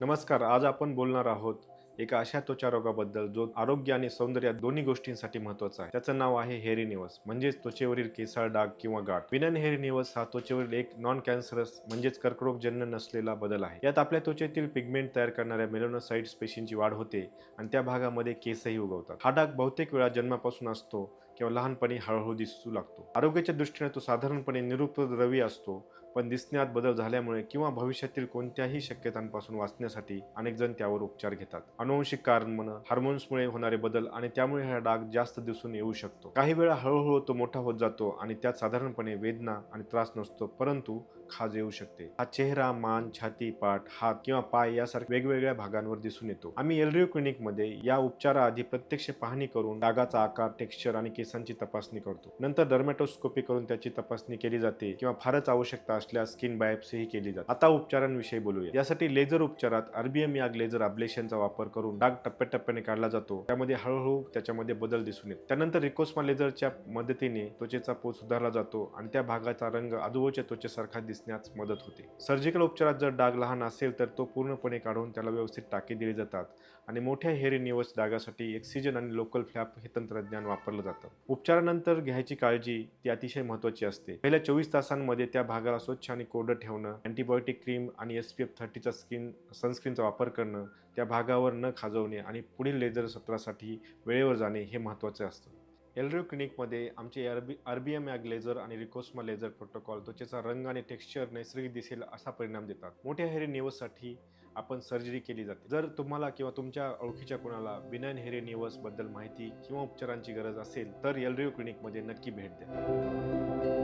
नमस्कार. आज आपण बोलणार आहोत एका अशा त्वचा रोगाबद्दल जो आरोग्य आणि सौंदर्य या दोन्ही गोष्टींसाठी महत्त्वाचा आहे. त्याचं नाव आहे हेअर रिन्यूअल्स म्हणजेच त्वचेवरील केसाळ डाग किंवा गाठ. बिनन हेअर रिन्यूअल्स हा त्वचेवरील एक नॉन कॅन्सरस म्हणजेच कर्करोगजन्य नसलेला बदल आहे. यात आपल्या त्वचेतील पिगमेंट तयार करणाऱ्या मेलॅनोसाइट्स पेशींची वाढ होते आणि त्या भागामध्ये केसही उगवतात. हा डाग बहुतेक वेळा जन्मापासून असतो किंवा लहानपणी हळूहळू दिसू लागतो. आरोग्याच्या दृष्टीने तो साधारणपणे निरुपद्रवी असतो, पण दिसण्यात बदल झाल्यामुळे किंवा भविष्यातील कोणत्याही शक्यतांपासून वाचण्यासाठी अनेक जण त्यावर उपचार घेतात. अनुवंशिक कारण, हार्मोन्समुळे होणारे बदल आणि त्यामुळे हा डाग जास्त दिसून येऊ शकतो. काही वेळा हळूहळू तो मोठा होत जातो आणि त्यात साधारणपणे वेदना आणि त्रास नसतो, परंतु खाज येऊ शकते. हा चेहरा, मान, छाती, पाठ, हात किंवा पाय यासारख्या वेगवेगळ्या भागांवर दिसून येतो. आम्ही एलरिओ क्लिनिकमध्ये या उपचाराआधी प्रत्यक्ष पाहणी करून डागाचा आकार, टेक्स्चर आणि केसांची तपासणी करतो. नंतर डर्मॅटोस्कोपी करून त्याची तपासणी केली जाते किंवा फारच आवश्यकता असल्यास स्किन बायोप्सी केली जाते. आता उपचारांविषयी बोलूया. यासाठी लेझर उपचारात आरबीएम याग लेझर अब्लेशनचा वापर करून डाग टप्प्याटप्प्याने काढला जातो. त्यामध्ये हळूहळू त्याच्यामध्ये बदल दिसून येतो. त्यानंतर रिकोस्मा लेझरच्या मदतीने त्वचेचा पोत सुधारला जातो आणि त्या भागाचा रंग आजूबाजूच्या त्वचेसारखा दिसण्यास मदत होते. सर्जिकल उपचारात जर डाग लहान असेल तर तो पूर्णपणे काढून त्याला व्यवस्थित टाके दिले जातात आणि मोठ्या हेअर रिन्यूअल्स डागासाठी एक्सिजन आणि लोकल फ्लॅप हे तंत्रज्ञान वापरलं जातं. उपचारानंतर घ्यायची काळजी ती अतिशय महत्त्वाची असते. पहिल्या 24 तासांमध्ये त्या भागाला स्वच्छ आणि कोरडं ठेवणं, अँटीबायोटिक क्रीम आणि SPF 30चा सनस्क्रीनचा वापर करणं, त्या भागावर न खाजवणे आणि पुढील लेझर सत्रासाठी वेळेवर जाणे हे महत्त्वाचे असतं. एलरिओ क्लिनिकमध्ये आमचे आरबीएम याग लेझर आणि रिकोस्मा लेझर प्रोटोकॉल त्वचेचा रंग आणि टेक्स्चर नैसर्गिक दिसेल असा परिणाम देतात. मोठ्या हेअर रिन्यूअल्ससाठी आपण सर्जरी केली जाते. जर तुम्हाला किंवा तुमच्या ओळखीच्या कोणाला बिनाइन हेअर रिन्यूअल्स बद्दल माहिती किंवा उपचारांची गरज असेल तर एलरिओ क्लिनिकमध्ये नक्की भेट द्या.